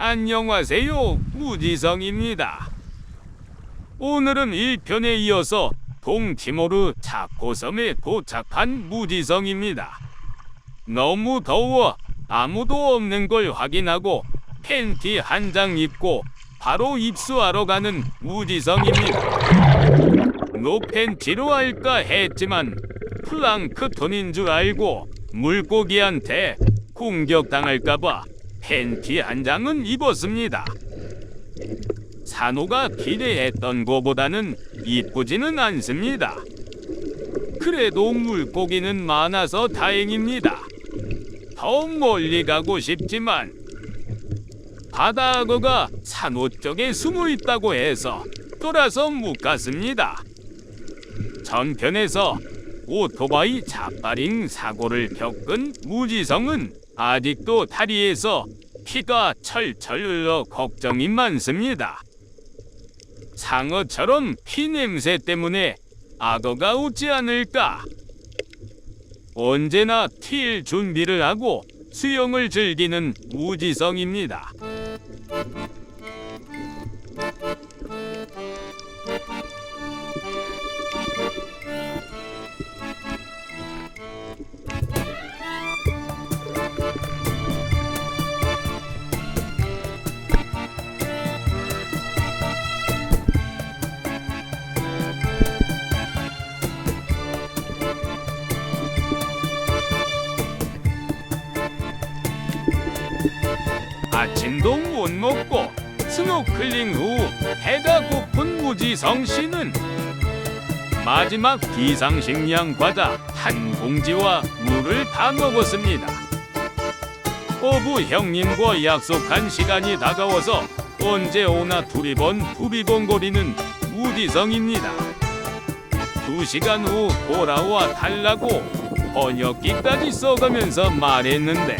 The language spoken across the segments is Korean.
안녕하세요, 무지성입니다. 오늘은 1편에 이어서 동티모르 차코섬에 도착한 무지성입니다. 너무 더워 아무도 없는 걸 확인하고 팬티 한 장 입고 바로 입수하러 가는 무지성입니다. 노팬티로 할까 했지만 플랑크톤인 줄 알고 물고기한테 공격당할까봐 팬티 한 장은 입었습니다. 산호가 기대했던 것보다는 이쁘지는 않습니다. 그래도 물고기는 많아서 다행입니다. 더 멀리 가고 싶지만 바다악어가 산호 쪽에 숨어 있다고 해서 돌아서 못 갔습니다. 전편에서 오토바이 자빠링 사고를 겪은 무지성은 아직도 다리에서 피가 철철 흘러 걱정이 많습니다. 상어처럼 피 냄새 때문에 악어가 오지 않을까? 언제나 튈 준비를 하고 수영을 즐기는 무지성입니다. 아침도 못 먹고 스노클링 후 배가 고픈 무지성 씨는 마지막 비상식량 과자 한 봉지와 물을 다 먹었습니다. 어부 형님과 약속한 시간이 다가와서 언제 오나 두리번거리는 무지성입니다. 2시간 후 돌아와 달라고 번역기까지 써가면서 말했는데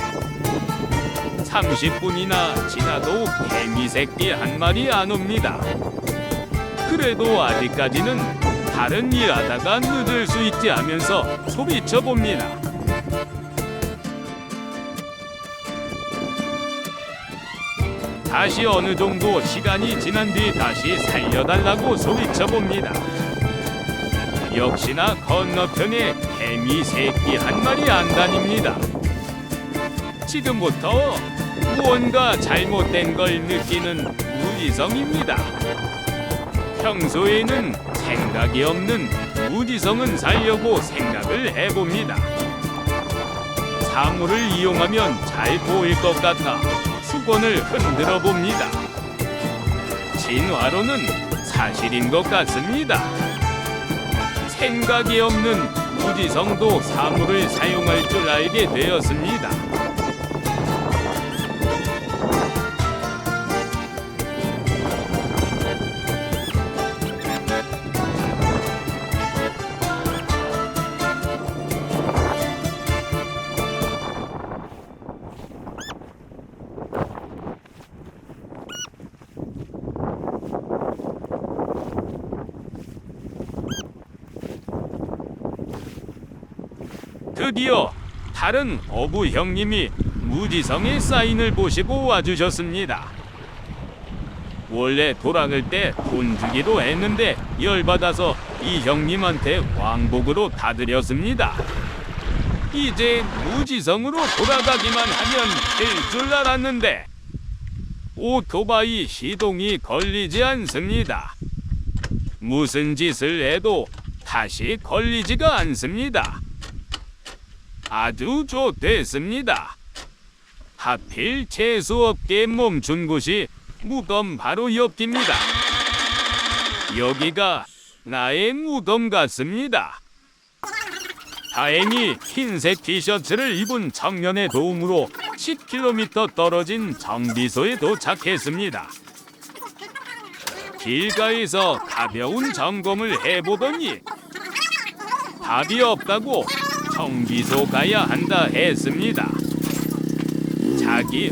30분이나 지나도 개미 새끼 한 마리 안 옵니다. 그래도 아직까지는 다른 일 하다가 늦을 수 있지 하면서 소리쳐 봅니다. 다시 어느 정도 시간이 지난 뒤 다시 살려달라고 소리쳐 봅니다. 역시나 건너편에 개미 새끼 한 마리 안 다닙니다. 지금부터 무언가 잘못된 걸 느끼는 무지성입니다. 평소에는 생각이 없는 무지성은 살려고 생각을 해봅니다. 사물을 이용하면 잘 보일 것 같아 수건을 흔들어 봅니다. 진화로는 사실인 것 같습니다. 생각이 없는 무지성도 사물을 사용할 줄 알게 되었습니다. 드디어 다른 어부 형님이 무지성의 사인을 보시고 와주셨습니다. 원래 돌아갈 때 돈 주기로 했는데 열받아서 이 형님한테 왕복으로 다 드렸습니다. 이제 무지성으로 돌아가기만 하면 될 줄 알았는데 오토바이 시동이 걸리지 않습니다. 무슨 짓을 해도 다시 걸리지가 않습니다. 아주 좋댔습니다. 하필 재수없게 멈춘 곳이 무덤 바로 옆입니다. 여기가 나의 무덤 같습니다. 다행히 흰색 티셔츠를 입은 청년의 도움으로 10km 떨어진 정비소에 도착했습니다. 길가에서 가벼운 점검을 해보더니 답이 없다고 정비소 가야 한다 했습니다. 자기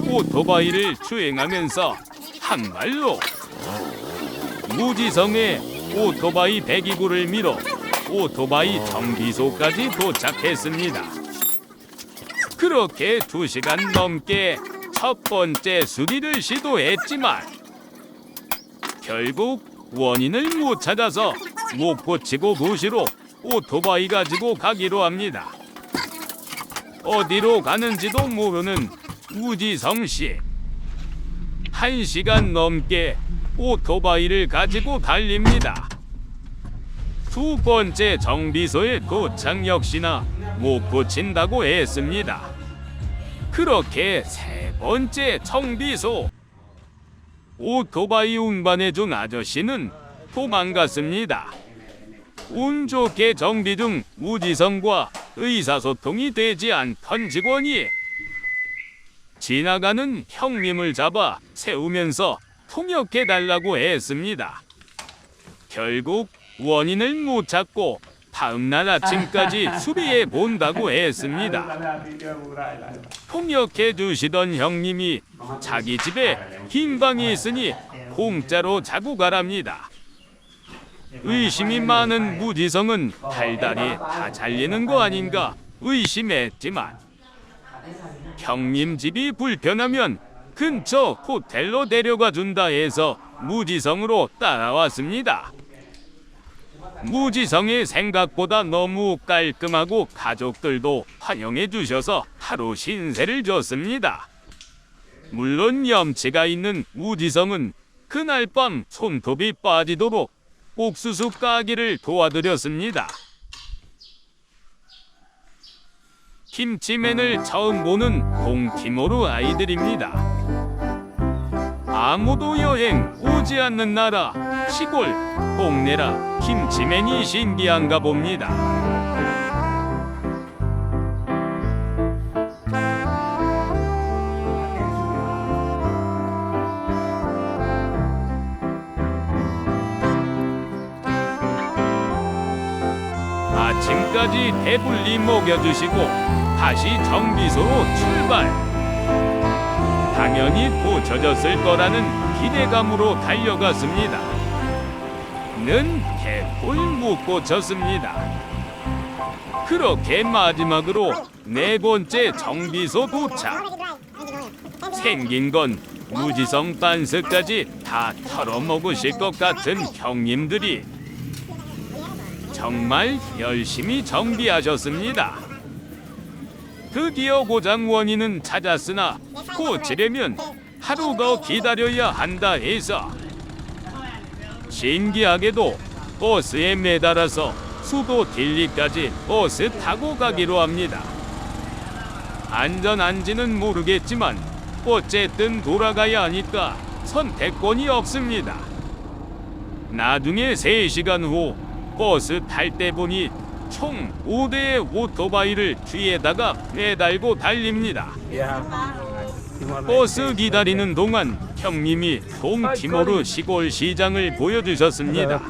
오토바이를 주행하면서 한 말로 무지성의 오토바이 배기구를 밀어 오토바이 정비소까지 도착했습니다. 그렇게 2시간 넘게 첫 번째 수리를 시도했지만 결국 원인을 못 찾아서 못 고치고 도시로 오토바이 가지고 가기로 합니다. 어디로 가는지도 모르는 우지성 씨. 1시간 넘게 오토바이를 가지고 달립니다. 두 번째 정비소에 도착 역시나 못 고친다고 했습니다. 그렇게 세 번째 정비소. 오토바이 운반해준 아저씨는 도망갔습니다. 운 좋게 정비 중 우지성과 의사소통이 되지 않던 직원이 지나가는 형님을 잡아 세우면서 통역해달라고 했습니다. 결국 원인을 못 찾고 다음날 아침까지 수리해 본다고 했습니다. 통역해 주시던 형님이 자기 집에 흰 방이 있으니 공짜로 자고 가랍니다. 의심이 많은 무지성은 달달이 다 잘리는 거 아닌가 의심했지만 형님 집이 불편하면 근처 호텔로 데려가 준다 해서 무지성으로 따라왔습니다. 무지성의 생각보다 너무 깔끔하고 가족들도 환영해 주셔서 하루 신세를 졌습니다. 물론 염치가 있는 무지성은 그날 밤 손톱이 빠지도록 옥수수 까기를 도와드렸습니다. 김치맨을 처음 보는 동티모르 아이들입니다. 아무도 여행 오지 않는 나라, 시골, 동네라 김치맨이 신기한가 봅니다. 아침까지 배불리 먹여주시고 다시 정비소로 출발. 당연히 고쳐졌을 거라는 기대감으로 달려갔습니다. 는 개뿔 못 고쳤습니다. 그렇게 마지막으로 네 번째 정비소 도착. 생긴 건 무지성 반스까지 다 털어먹으실 것 같은 형님들이 정말 열심히 정비하셨습니다. 드디어 고장 원인은 찾았으나 고치려면 하루 더 기다려야 한다 해서 신기하게도 버스에 매달아서 수도 딜리까지 버스 타고 가기로 합니다. 안전한지는 모르겠지만 어쨌든 돌아가야 하니까 선택권이 없습니다. 나중에 3시간 후 버스 탈 때 보니 총 5대의 오토바이를 뒤에다가 매달고 달립니다. 버스 기다리는 동안 형님이 동티모르 시골 시장을 보여주셨습니다.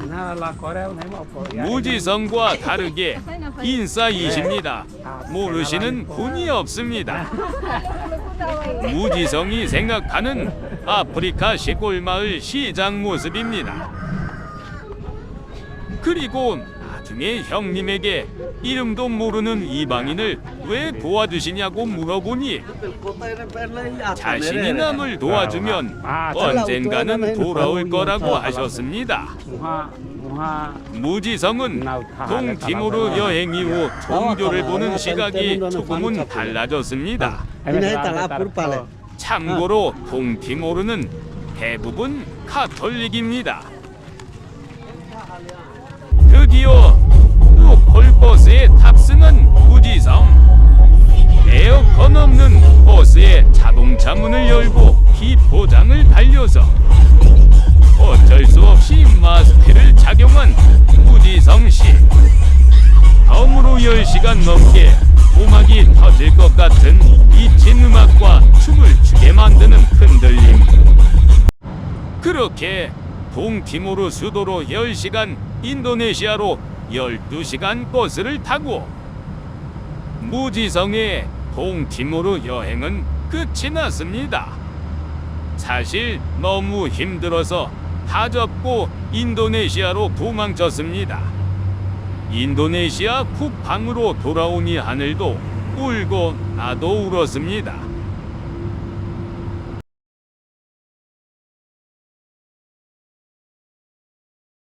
무지성과 다르게 인싸이십니다. 모르시는 분이 없습니다. 무지성이 생각하는 아프리카 시골 마을 시장 모습입니다. 그리고 나중에 형님에게 이름도 모르는 이방인을 왜 도와주시냐고 물어보니 자신이 남을 도와주면 언젠가는 돌아올 거라고 하셨습니다. 무지성은 동티모르 여행 이후 종교를 보는 시각이 조금은 달라졌습니다. 참고로 동티모르는 대부분 카톨릭입니다. 드디어 로컬버스에 탑승한 무지성. 에어컨 없는 버스에 자동차 문을 열고 기포장을 달려서 어쩔 수 없이 마스크를 착용한 무지성씨. 덤으로 10시간 넘게 고막이 터질 것 같은 미친 음악과 춤을 추게 만드는 흔들림. 그렇게 동티모르 수도로 10시간, 인도네시아로 12시간 버스를 타고 무지성의 동티모르 여행은 끝이 났습니다. 사실 너무 힘들어서 다 접고 인도네시아로 도망쳤습니다. 인도네시아 쿠팡으로 돌아오니 하늘도 울고 나도 울었습니다.